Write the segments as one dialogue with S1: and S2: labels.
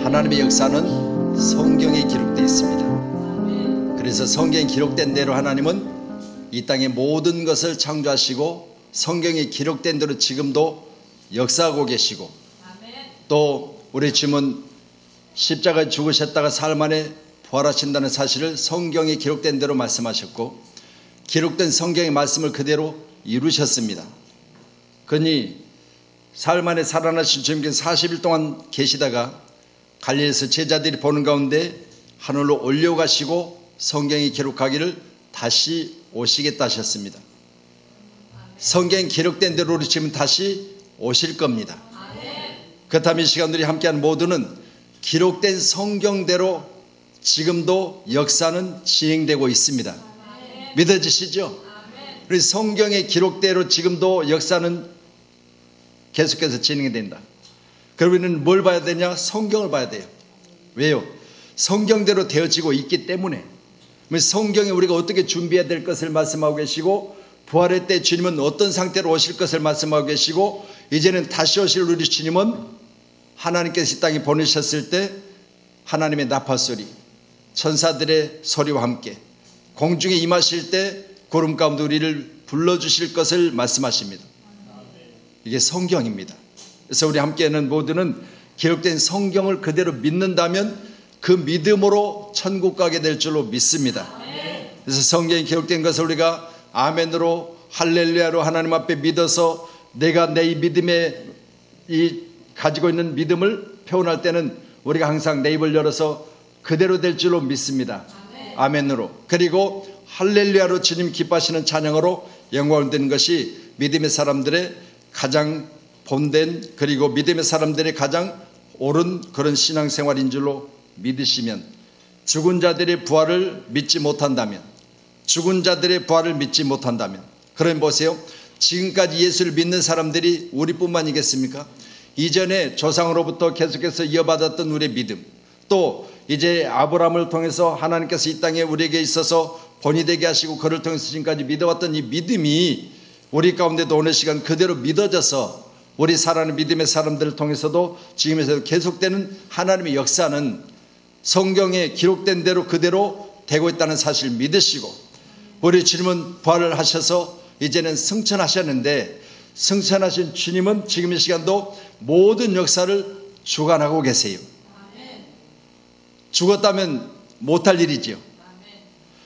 S1: 하나님의 역사는 성경에 기록되어 있습니다. 그래서 성경에 기록된 대로 하나님은 이 땅의 모든 것을 창조하시고 성경에 기록된 대로 지금도 역사하고 계시고, 또 우리 주님은 십자가에 죽으셨다가 사흘 만에 부활하신다는 사실을 성경에 기록된 대로 말씀하셨고, 기록된 성경의 말씀을 그대로 이루셨습니다. 그러니 사흘 만에 살아나신 주님께서 40일 동안 계시다가 갈릴리에서 제자들이 보는 가운데 하늘로 올려가시고 성경에 기록하기를 다시 오시겠다 하셨습니다. 성경에 기록된 대로 우리 주님은 다시 오실 겁니다. 그렇다면 이 시간 우리 함께하는 모두는 기록된 성경대로 지금도 역사는 진행되고 있습니다. 믿어지시죠? 우리 성경의 기록대로 지금도 역사는 계속해서 진행이 된다. 그러면 뭘 봐야 되냐? 성경을 봐야 돼요. 왜요? 성경대로 되어지고 있기 때문에. 성경에 우리가 어떻게 준비해야 될 것을 말씀하고 계시고, 부활의 때 주님은 어떤 상태로 오실 것을 말씀하고 계시고, 이제는 다시 오실 우리 주님은 하나님께서 이 땅에 보내셨을 때 하나님의 나팔소리, 천사들의 소리와 함께 공중에 임하실 때 구름 가운데 우리를 불러주실 것을 말씀하십니다. 이게 성경입니다. 그래서 우리 함께하는 모두는 기록된 성경을 그대로 믿는다면 그 믿음으로 천국 가게 될 줄로 믿습니다. 그래서 성경에 기록된 것을 우리가 아멘으로 할렐루야로 하나님 앞에 믿어서 내가 내 믿음에 가지고 있는 믿음을 표현할 때는 우리가 항상 내 입을 열어서 그대로 될 줄로 믿습니다. 아멘으로. 그리고 할렐루야로 주님 기뻐하시는 찬양으로 영광을 드리는 것이 믿음의 사람들의 가장 본된, 그리고 믿음의 사람들의 가장 옳은 그런 신앙생활인 줄로 믿으시면, 죽은 자들의 부활을 믿지 못한다면, 그러면 보세요. 지금까지 예수를 믿는 사람들이 우리뿐만이겠습니까? 이전에 조상으로부터 계속해서 이어받았던 우리의 믿음, 또 이제 아브라함을 통해서 하나님께서 이 땅에 우리에게 있어서 본이 되게 하시고 그를 통해서 지금까지 믿어왔던 이 믿음이 우리 가운데도 오늘 시간 그대로 믿어져서 우리 살아가는 믿음의 사람들을 통해서도 지금에서 계속되는 하나님의 역사는 성경에 기록된 대로 그대로 되고 있다는 사실을 믿으시고, 우리 주님은 부활을 하셔서 이제는 승천하셨는데, 승천하신 주님은 지금 이 시간도 모든 역사를 주관하고 계세요. 죽었다면 못할 일이죠.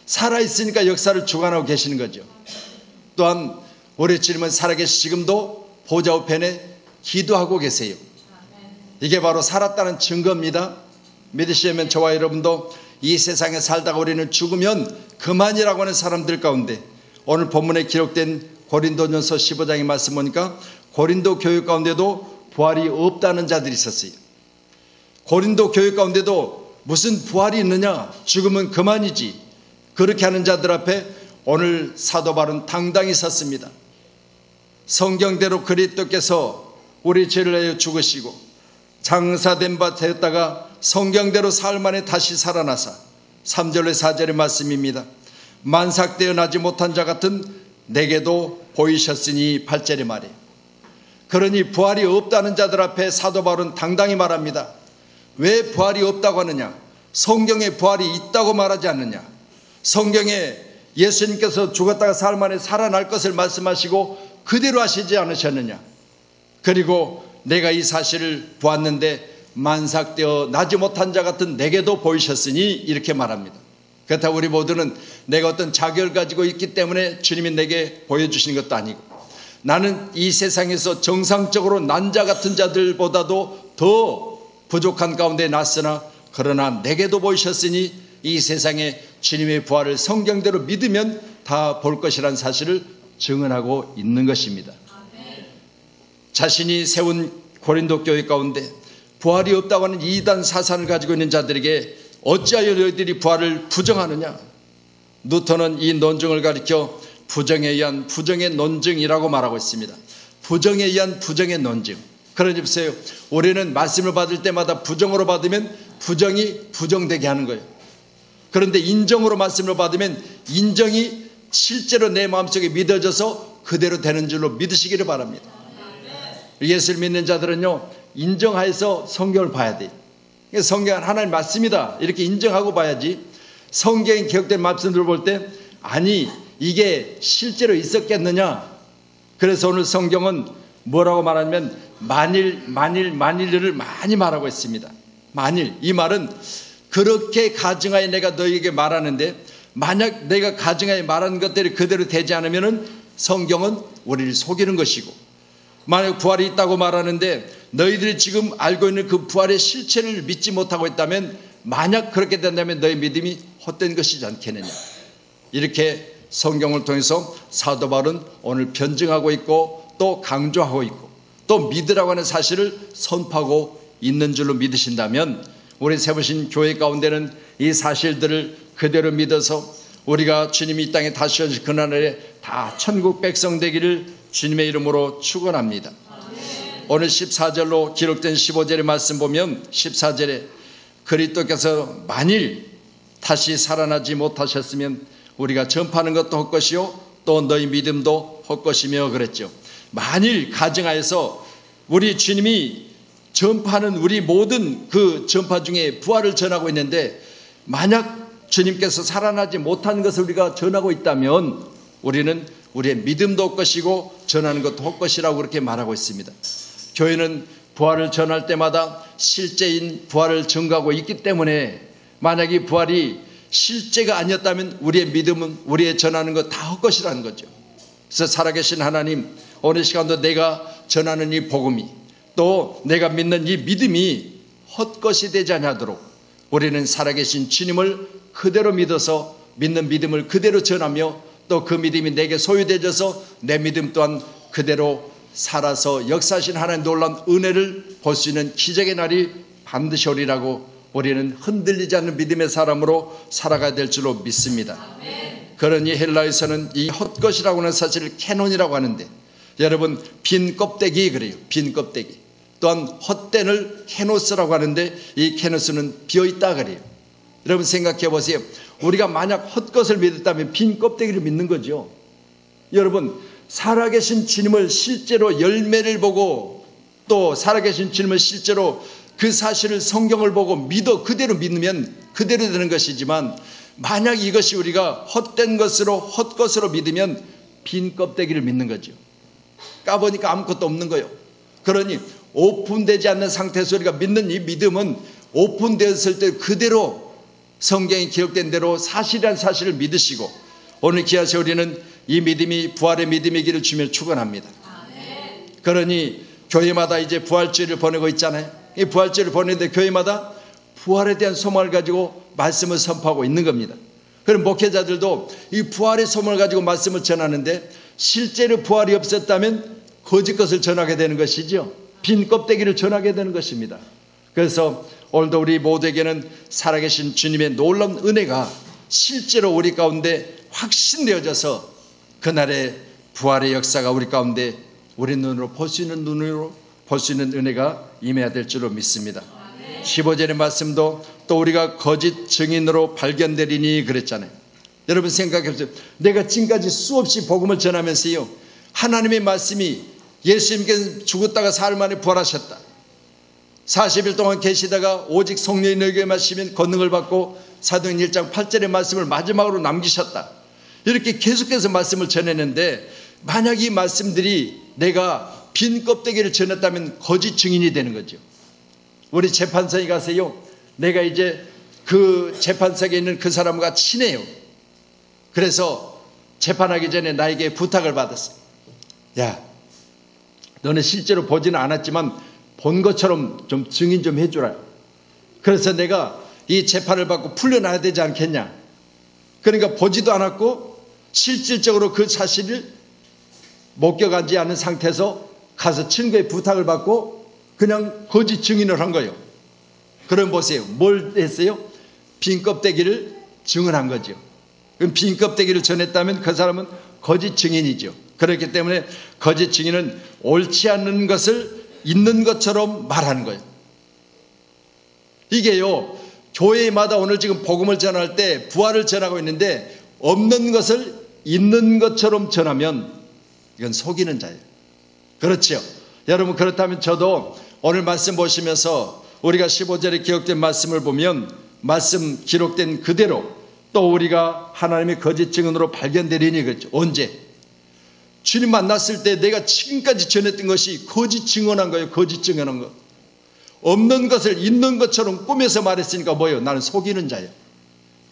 S1: 살아있으니까 역사를 주관하고 계시는 거죠. 또한 우리 주님은 살아계시 지금도 보좌 우편에 기도하고 계세요. 이게 바로 살았다는 증거입니다. 믿으시면 저와 여러분도 이 세상에 살다가 우리는 죽으면 그만이라고 하는 사람들 가운데, 오늘 본문에 기록된 고린도전서 15장의 말씀 보니까 고린도 교회 가운데도 부활이 없다는 자들이 있었어요. 고린도 교회 가운데도 무슨 부활이 있느냐, 죽으면 그만이지, 그렇게 하는 자들 앞에 오늘 사도 바울은 당당히 섰습니다. 성경대로 그리스도께서 우리 죄를 위하여 죽으시고 장사된 바 되었다가 성경대로 사흘 만에 다시 살아나사, 3절의 4절의 말씀입니다. 만삭되어 나지 못한 자 같은 내게도 보이셨으니 8절의 말이에요. 그러니 부활이 없다는 자들 앞에 사도 바울은 당당히 말합니다. 왜 부활이 없다고 하느냐? 성경에 부활이 있다고 말하지 않느냐? 성경에 예수님께서 죽었다가 사흘 만에 살아날 것을 말씀하시고 그대로 하시지 않으셨느냐? 그리고 내가 이 사실을 보았는데 만삭되어 나지 못한 자 같은 내게도 보이셨으니 이렇게 말합니다. 그렇다고 우리 모두는 내가 어떤 자격을 가지고 있기 때문에 주님이 내게 보여주시는 것도 아니고, 나는 이 세상에서 정상적으로 난 자 같은 자들보다도 더 부족한 가운데 났으나 그러나 내게도 보이셨으니 이 세상에 주님의 부활을 성경대로 믿으면 다 볼 것이라는 사실을 증언하고 있는 것입니다. 자신이 세운 고린도 교회 가운데 부활이 없다고 하는 이단 사상을 가지고 있는 자들에게 어찌하여 너희들이 부활을 부정하느냐? 누턴은 이 논증을 가리켜 부정에 의한 부정의 논증이라고 말하고 있습니다. 부정에 의한 부정의 논증. 그러니 보세요. 우리는 말씀을 받을 때마다 부정으로 받으면 부정이 부정되게 하는 거예요. 그런데 인정으로 말씀을 받으면 인정이 실제로 내 마음속에 믿어져서 그대로 되는 줄로 믿으시기를 바랍니다. 예수를 믿는 자들은요, 인정하여서 성경을 봐야 돼요. 성경은 하나님 말씀이다 이렇게 인정하고 봐야지, 성경에 기록된 말씀들을 볼 때 아니 이게 실제로 있었겠느냐. 그래서 오늘 성경은 뭐라고 말하냐면 만일을 많이 말하고 있습니다. 만일, 이 말은 그렇게 가증하여 내가 너희에게 말하는데 만약 내가 가증하여 말하는 것들이 그대로 되지 않으면 성경은 우리를 속이는 것이고, 만약 부활이 있다고 말하는데 너희들이 지금 알고 있는 그 부활의 실체를 믿지 못하고 있다면, 만약 그렇게 된다면 너희 믿음이 헛된 것이지 않겠느냐. 이렇게 성경을 통해서 사도 바울은 오늘 변증하고 있고 또 강조하고 있고 또 믿으라고 하는 사실을 선포하고 있는 줄로 믿으신다면, 우리 세우신 교회 가운데는 이 사실들을 그대로 믿어서 우리가 주님이 이 땅에 다시 오실 그날에 다 천국 백성 되기를 주님의 이름으로 축원합니다. 오늘 14절로 기록된 15절의 말씀 보면 14절에 그리스도께서 만일 다시 살아나지 못하셨으면 우리가 전파하는 것도 헛것이요 또 너희 믿음도 헛것이며 그랬죠. 만일 가정하여서 우리 주님이 전파하는 우리 모든 그 전파 중에 부활을 전하고 있는데, 만약 주님께서 살아나지 못한 것을 우리가 전하고 있다면 우리는 우리의 믿음도 헛것이고 전하는 것도 헛것이라고 그렇게 말하고 있습니다. 교회는 부활을 전할 때마다 실제인 부활을 전가하고 있기 때문에, 만약 이 부활이 실제가 아니었다면 우리의 믿음은, 우리의 전하는 것 다 헛것이라는 거죠. 그래서 살아계신 하나님, 오늘 시간도 내가 전하는 이 복음이 또 내가 믿는 이 믿음이 헛것이 되지 않도록 우리는 살아계신 주님을 그대로 믿어서 믿는 믿음을 그대로 전하며 또 그 믿음이 내게 소유되어져서 내 믿음 또한 그대로 살아서 역사하신 하나님 놀라운 은혜를 볼 수 있는 기적의 날이 반드시 오리라고 우리는 흔들리지 않는 믿음의 사람으로 살아가야 될 줄로 믿습니다. 그러니 헬라에서는 이 헛것이라고 하는 사실을 캐논이라고 하는데, 여러분 빈 껍데기 그래요. 빈 껍데기. 또한 헛된을 캐노스라고 하는데 이 캐노스는 비어있다 그래요. 여러분 생각해 보세요. 우리가 만약 헛것을 믿었다면 빈 껍데기를 믿는 거죠. 여러분 살아계신 주님을 실제로 열매를 보고 또 살아계신 주님을 실제로 그 사실을 성경을 보고 믿어 그대로 믿으면 그대로 되는 것이지만, 만약 이것이 우리가 헛된 것으로 헛것으로 믿으면 빈 껍데기를 믿는 거죠. 까보니까 아무것도 없는 거예요. 그러니 오픈되지 않는 상태에서 우리가 믿는 이 믿음은 오픈되었을 때 그대로 성경에 기록된 대로 사실이란 사실을 믿으시고, 오늘 기하시 우리는 이 믿음이 부활의 믿음이기를 주며 축원합니다. 그러니 교회마다 이제 부활주의를 보내고 있잖아요. 이 부활주의를 보내는데 교회마다 부활에 대한 소망을 가지고 말씀을 선포하고 있는 겁니다. 그럼 목회자들도 이 부활의 소망을 가지고 말씀을 전하는데, 실제로 부활이 없었다면 거짓 것을 전하게 되는 것이죠. 빈 껍데기를 전하게 되는 것입니다. 그래서 오늘도 우리 모두에게는 살아계신 주님의 놀라운 은혜가 실제로 우리 가운데 확신되어져서 그날의 부활의 역사가 우리 가운데 우리 눈으로 볼 수 있는 눈으로 볼 수 있는 은혜가 임해야 될 줄로 믿습니다. 15절의 말씀도 또 우리가 거짓 증인으로 발견되리니 그랬잖아요. 여러분 생각해 보세요. 내가 지금까지 수없이 복음을 전하면서요, 하나님의 말씀이 예수님께서 죽었다가 사흘 만에 부활하셨다, 40일 동안 계시다가 오직 성령이 너에게 마시면 권능을 받고 사도행전 1장 8절의 말씀을 마지막으로 남기셨다, 이렇게 계속해서 말씀을 전했는데, 만약 이 말씀들이 내가 빈 껍데기를 전했다면 거짓 증인이 되는 거죠. 우리 재판서에 가세요. 내가 이제 그 재판석에 있는 그 사람과 친해요. 그래서 재판하기 전에 나에게 부탁을 받았어요. 야, 너는 실제로 보지는 않았지만 본 것처럼 좀 증인 좀 해주라. 그래서 내가 이 재판을 받고 풀려나야 되지 않겠냐. 그러니까 보지도 않았고 실질적으로 그 사실을 목격하지 않은 상태에서 가서 친구의 부탁을 받고 그냥 거짓 증인을 한 거예요. 그럼 보세요. 뭘 했어요? 빈 껍데기를 증언한 거죠. 그럼 빈 껍데기를 전했다면 그 사람은 거짓 증인이죠. 그렇기 때문에 거짓 증인은 옳지 않는 것을 있는 것처럼 말하는 거예요. 이게요, 교회마다 오늘 지금 복음을 전할 때 부활을 전하고 있는데 없는 것을 있는 것처럼 전하면 이건 속이는 자예요. 그렇죠. 여러분, 그렇다면 저도 오늘 말씀 보시면서 우리가 15절에 기록된 말씀을 보면 말씀 기록된 그대로 또 우리가 하나님의 거짓 증언으로 발견되리니 그랬죠. 언제? 주님 만났을 때 내가 지금까지 전했던 것이 거짓 증언한 거예요. 거짓 증언한 거. 없는 것을 있는 것처럼 꾸며서 말했으니까 뭐예요? 나는 속이는 자예요.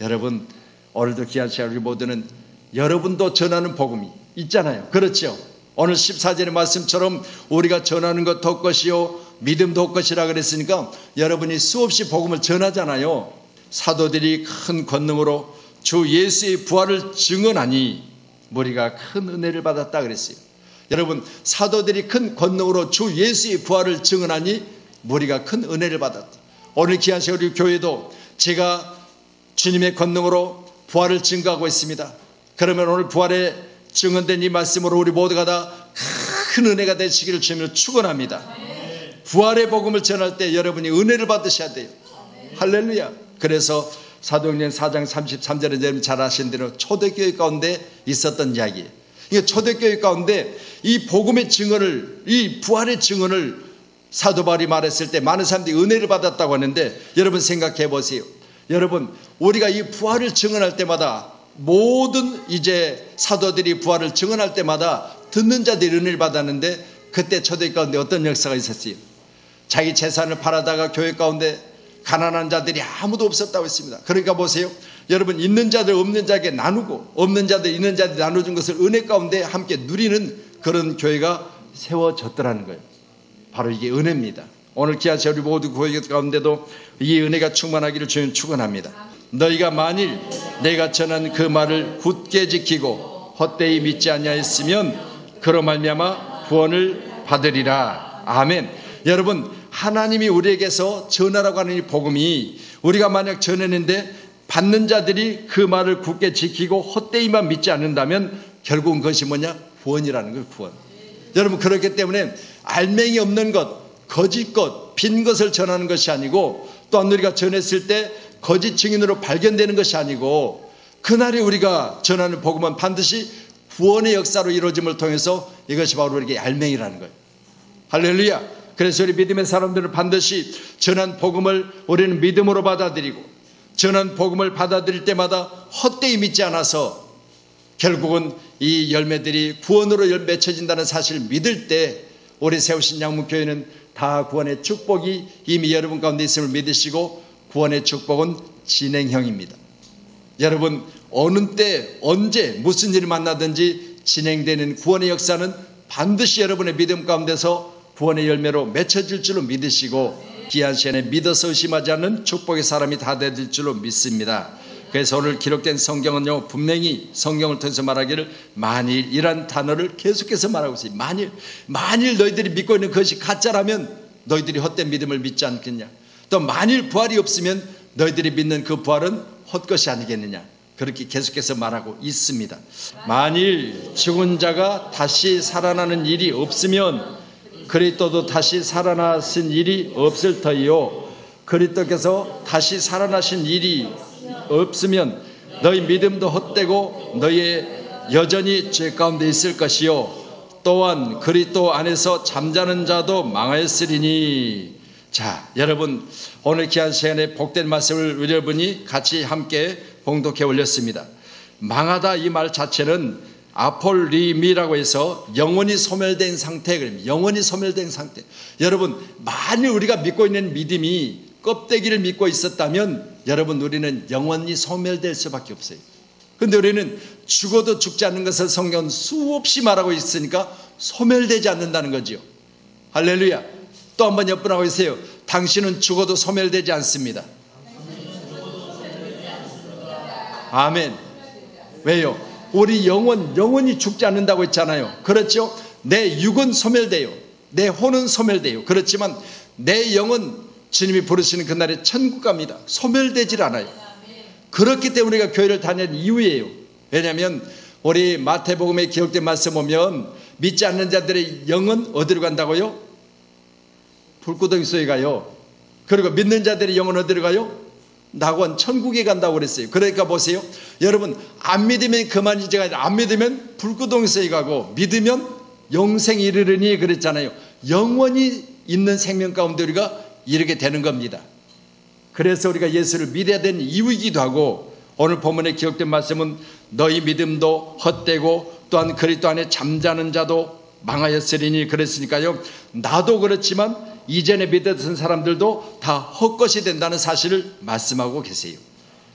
S1: 여러분, 오늘도 귀한 시간 우리 모두는 여러분도 전하는 복음이 있잖아요. 그렇죠? 오늘 14절의 말씀처럼 우리가 전하는 것 덧것이요 믿음 덧것이라 그랬으니까 여러분이 수없이 복음을 전하잖아요. 사도들이 큰 권능으로 주 예수의 부활을 증언하니 우리가 큰 은혜를 받았다 그랬어요. 여러분, 사도들이 큰 권능으로 주 예수의 부활을 증언하니 우리가 큰 은혜를 받았다. 오늘 귀한 시간 우리 교회도 제가 주님의 권능으로 부활을 증거하고 있습니다. 그러면 오늘 부활에 증언된 이 말씀으로 우리 모두가 다 큰 은혜가 되시기를 주님을 축원합니다. 부활의 복음을 전할 때 여러분이 은혜를 받으셔야 돼요. 할렐루야. 그래서 사도행전 4장 33절에 여러분 잘 아시는 대로 초대교회 가운데 있었던 이야기예요. 이게 초대교회 가운데 이 복음의 증언을, 이 부활의 증언을 사도 바울이 말했을 때 많은 사람들이 은혜를 받았다고 하는데 여러분 생각해 보세요. 여러분, 우리가 이 부활을 증언할 때마다 모든 이제 사도들이 부활을 증언할 때마다 듣는 자들이 은혜를 받았는데 그때 초대교회 가운데 어떤 역사가 있었어요? 자기 재산을 팔아다가 교회 가운데 가난한 자들이 아무도 없었다고 했습니다. 그러니까 보세요. 여러분, 있는 자들 없는 자에게 나누고 없는 자들 있는 자들이 나눠준 것을 은혜 가운데 함께 누리는 그런 교회가 세워졌더라는 거예요. 바로 이게 은혜입니다. 오늘 귀한 우리 모두 교회 가운데도 이 은혜가 충만하기를 주님 축원합니다. 너희가 만일 내가 전한 그 말을 굳게 지키고 헛되이 믿지 아니하였으면 그로 말미암아 구원을 받으리라. 아멘. 여러분, 하나님이 우리에게서 전하라고 하는 이 복음이 우리가 만약 전했는데 받는 자들이 그 말을 굳게 지키고 헛되이만 믿지 않는다면 결국은 그것이 뭐냐? 구원이라는 거예요. 구원. 여러분, 그렇기 때문에 알맹이 없는 것, 거짓 것, 빈 것을 전하는 것이 아니고 또한 우리가 전했을 때 거짓 증인으로 발견되는 것이 아니고 그날에 우리가 전하는 복음은 반드시 구원의 역사로 이루어짐을 통해서 이것이 바로 우리에게 알맹이라는 거예요. 할렐루야. 그래서 우리 믿음의 사람들은 반드시 전한 복음을 우리는 믿음으로 받아들이고 전한 복음을 받아들일 때마다 헛되이 믿지 않아서 결국은 이 열매들이 구원으로 맺혀진다는 사실을 믿을 때 우리 세우신 양문교회는 다 구원의 축복이 이미 여러분 가운데 있음을 믿으시고 구원의 축복은 진행형입니다. 여러분, 어느 때 언제 무슨 일이 만나든지 진행되는 구원의 역사는 반드시 여러분의 믿음 가운데서 구원의 열매로 맺혀질 줄로 믿으시고 귀한 시간에 믿어서 의심하지 않는 축복의 사람이 다 될 줄로 믿습니다. 그래서 오늘 기록된 성경은요, 분명히 성경을 통해서 말하기를 만일이란 단어를 계속해서 말하고 있어요. 만일 너희들이 믿고 있는 것이 가짜라면 너희들이 헛된 믿음을 믿지 않겠냐. 또 만일 부활이 없으면 너희들이 믿는 그 부활은 헛것이 아니겠느냐. 그렇게 계속해서 말하고 있습니다. 만일 죽은 자가 다시 살아나는 일이 없으면 그리스도도 다시 살아나신 일이 없을 터이요. 그리스도께서 다시 살아나신 일이 없으면 너희 믿음도 헛되고 너희의 여전히 죄 가운데 있을 것이요. 또한 그리스도 안에서 잠자는 자도 망하였으리니. 자, 여러분, 오늘 귀한 시간에 복된 말씀을 여러분이 같이 함께 봉독해 올렸습니다. 망하다 이 말 자체는 아폴리미라고 해서 영원히 소멸된 상태. 영원히 소멸된 상태. 여러분, 만일 우리가 믿고 있는 믿음이 껍데기를 믿고 있었다면 여러분, 우리는 영원히 소멸될 수밖에 없어요. 그런데 우리는 죽어도 죽지 않는 것을 성경은 수없이 말하고 있으니까 소멸되지 않는다는 거죠. 할렐루야. 또 한 번 옆분하고 있어요. 당신은 죽어도 소멸되지 않습니다. 아멘. 왜요? 우리 영원히 죽지 않는다고 했잖아요. 그렇죠? 내 육은 소멸돼요. 내 혼은 소멸돼요. 그렇지만 내 영은 주님이 부르시는 그날에 천국 갑니다. 소멸되질 않아요. 그렇기 때문에 우리가 교회를 다니는 이유예요. 왜냐하면 우리 마태복음에 기록된 말씀 보면 믿지 않는 자들의 영은 어디로 간다고요? 불구덩이 속에 가요. 그리고 믿는 자들의 영은 어디로 가요? 낙원 천국에 간다고 그랬어요. 그러니까 보세요. 여러분, 안 믿으면 그만이지가 아니라 안 믿으면 불구덩이 속에 가고 믿으면 영생에 이르르니 그랬잖아요. 영원히 있는 생명 가운데 우리가 이르게 되는 겁니다. 그래서 우리가 예수를 믿어야 되는 이유이기도 하고, 오늘 본문에 기록된 말씀은 너희 믿음도 헛되고 또한 그리스도 안에 잠자는 자도 망하였으리니, 그랬으니까요, 나도 그렇지만 이전에 믿었던 사람들도 다 헛것이 된다는 사실을 말씀하고 계세요.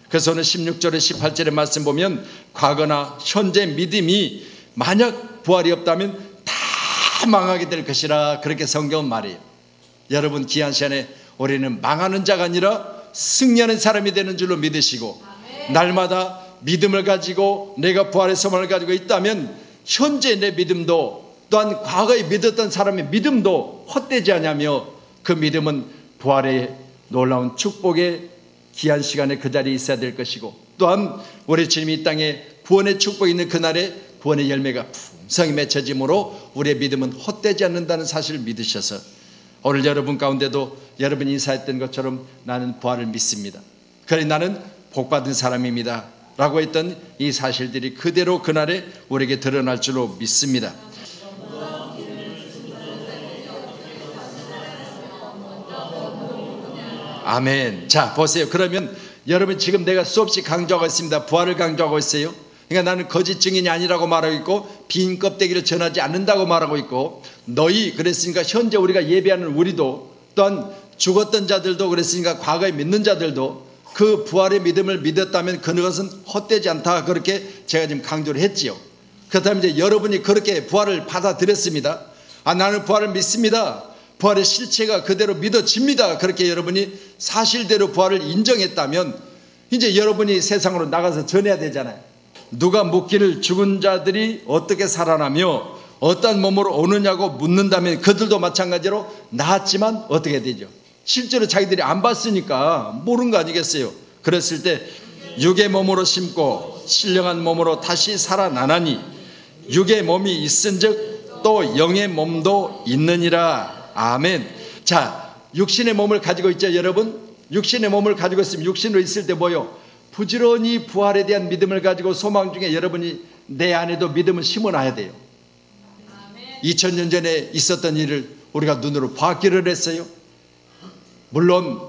S1: 그래서 오늘 16절에 18절의 말씀 보면 과거나 현재 믿음이 만약 부활이 없다면 다 망하게 될 것이라, 그렇게 성경은 말해요. 여러분, 귀한 시간에 우리는 망하는 자가 아니라 승리하는 사람이 되는 줄로 믿으시고, 날마다 믿음을 가지고 내가 부활의 소망을 가지고 있다면 현재 내 믿음도 또한 과거에 믿었던 사람의 믿음도 헛되지 않으며, 그 믿음은 부활의 놀라운 축복의 귀한 시간에 그 자리에 있어야 될 것이고, 또한 우리 주님이 이 땅에 구원의 축복이 있는 그날에 구원의 열매가 풍성히 맺혀짐으로 우리의 믿음은 헛되지 않는다는 사실을 믿으셔서, 오늘 여러분 가운데도 여러분이 인사했던 것처럼 나는 부활을 믿습니다, 그래 나는 복받은 사람입니다 라고 했던 이 사실들이 그대로 그날에 우리에게 드러날 줄로 믿습니다. 아멘. 자, 보세요. 그러면 여러분, 지금 내가 수없이 강조하고 있습니다. 부활을 강조하고 있어요. 그러니까 나는 거짓 증인이 아니라고 말하고 있고, 빈 껍데기를 전하지 않는다고 말하고 있고, 너희, 그랬으니까 현재 우리가 예배하는 우리도, 또한 죽었던 자들도, 그랬으니까 과거에 믿는 자들도 그 부활의 믿음을 믿었다면 그것은 헛되지 않다, 그렇게 제가 지금 강조를 했지요. 그렇다면 이제 여러분이 그렇게 부활을 받아들였습니다. 아, 나는 부활을 믿습니다, 부활의 실체가 그대로 믿어집니다, 그렇게 여러분이 사실대로 부활을 인정했다면 이제 여러분이 세상으로 나가서 전해야 되잖아요. 누가 묻기를 죽은 자들이 어떻게 살아나며 어떤 몸으로 오느냐고 묻는다면 그들도 마찬가지로 나았지만 어떻게 되죠? 실제로 자기들이 안 봤으니까 모르는 거 아니겠어요? 그랬을 때 육의 몸으로 심고 신령한 몸으로 다시 살아나나니 육의 몸이 있은즉 또 영의 몸도 있느니라. 아멘. 자, 육신의 몸을 가지고 있죠, 여러분. 육신의 몸을 가지고 있으면 육신으로 있을 때 뭐요? 부지런히 부활에 대한 믿음을 가지고 소망 중에 여러분이 내 안에도 믿음을 심어놔야 돼요. 2000년 전에 있었던 일을 우리가 눈으로 봤기를 했어요. 물론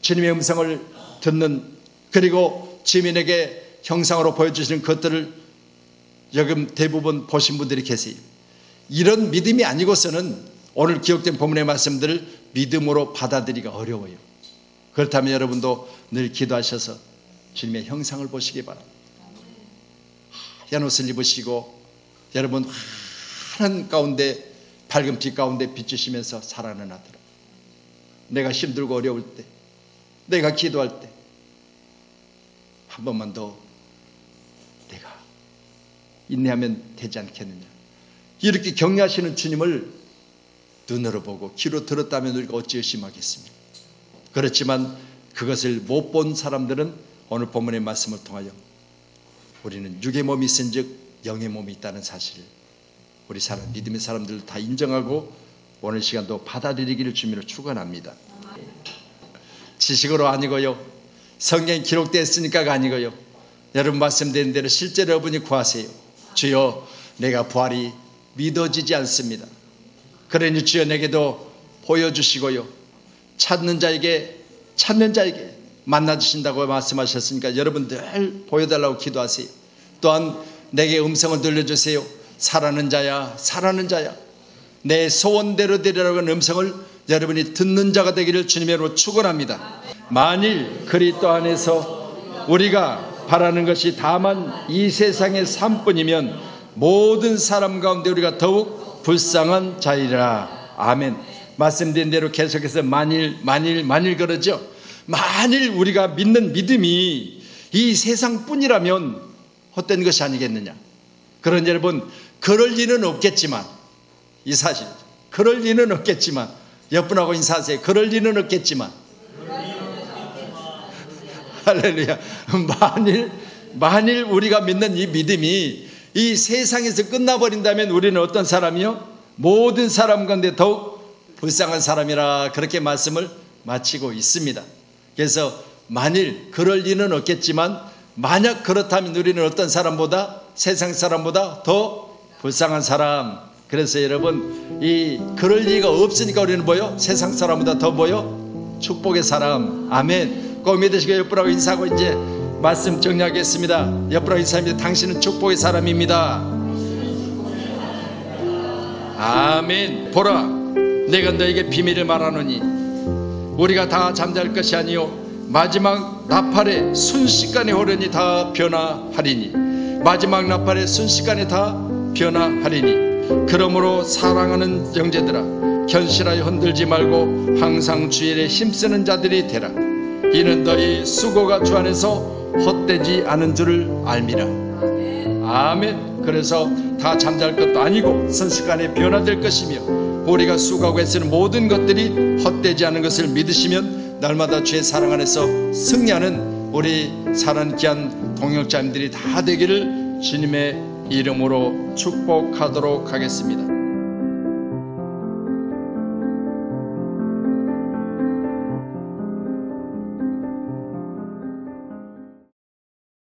S1: 주님의 음성을 듣는, 그리고 주민에게 형상으로 보여주시는 것들을 지금 대부분 보신 분들이 계세요. 이런 믿음이 아니고서는 오늘 기록된 본문의 말씀들을 믿음으로 받아들이기가 어려워요. 그렇다면 여러분도 늘 기도하셔서 주님의 형상을 보시기 바랍니다. 하얀 옷을 입으시고 여러분 하늘 가운데, 밝은 빛 가운데 비추시면서 살아는 아들아, 내가 힘들고 어려울 때, 내가 기도할 때 한 번만 더 내가 인내하면 되지 않겠느냐, 이렇게 격려하시는 주님을 눈으로 보고 귀로 들었다면 우리가 어찌 의심하겠습니까? 그렇지만 그것을 못 본 사람들은 오늘 본문의 말씀을 통하여 우리는 육의 몸이 있은즉 영의 몸이 있다는 사실을 우리 사람, 믿음의 사람들 다 인정하고 오늘 시간도 받아들이기를 주님으로 축원합니다. 지식으로 아니고요, 성경에 기록되어 있으니까가 아니고요, 여러분 말씀드린 대로 실제로 여러분이 구하세요. 주여, 내가 부활이 믿어지지 않습니다. 그러니 주여 내게도 보여주시고요, 찾는 자에게 만나주신다고 말씀하셨으니까 여러분 늘 보여달라고 기도하세요. 또한 내게 음성을 들려주세요. 살아는 자야, 살아는 자야, 내 소원대로 되리라고 하는 음성을 여러분이 듣는 자가 되기를 주님으로 축원합니다. 만일 그리스도 안에서 우리가 바라는 것이 다만 이 세상의 삶뿐이면 모든 사람 가운데 우리가 더욱 불쌍한 자이라. 아멘. 말씀드린 대로 계속해서 만일 그러죠. 만일 우리가 믿는 믿음이 이 세상뿐이라면 헛된 것이 아니겠느냐. 그런 여러분, 그럴 리는 없겠지만, 이 사실 그럴 리는 없겠지만, 옆분하고 인사하세요. 그럴 리는 없겠지만, 할렐루야. 만일 우리가 믿는 이 믿음이 이 세상에서 끝나버린다면 우리는 어떤 사람이요? 모든 사람 가운데 더욱 불쌍한 사람이라, 그렇게 말씀을 마치고 있습니다. 그래서 만일 그럴 리는 없겠지만, 만약 그렇다면 우리는 어떤 사람보다, 세상 사람보다 더 불쌍한 사람. 그래서 여러분, 이 그럴 리가 없으니까 우리는 뭐요? 세상 사람보다 더 뭐요? 축복의 사람. 아멘. 꼭 믿으시고 옆으로 인사하고 이제 말씀 정리하겠습니다. 옆으로 인사합니다. 당신은 축복의 사람입니다. 아멘. 보라, 내가 너에게 비밀을 말하노니 우리가 다 잠잘 것이 아니요 마지막 나팔의 순식간에 호련히 다 변화하리니, 마지막 나팔의 순식간에 다 변화하리니. 그러므로 사랑하는 형제들아, 견실하여 흔들지 말고 항상 주의 일에 힘쓰는 자들이 되라. 이는 너희 수고가 주 안에서 헛되지 않은 줄을 알미라. 아멘. 그래서 다 잠잘 것도 아니고 순식간에 변화될 것이며, 우리가 수고하고 애쓰는 모든 것들이 헛되지 않은 것을 믿으시면 날마다 주의 사랑 안에서 승리하는 우리 사랑하는 귀한 동역자님들이 다 되기를 주님의 이름으로 축복하도록 하겠습니다.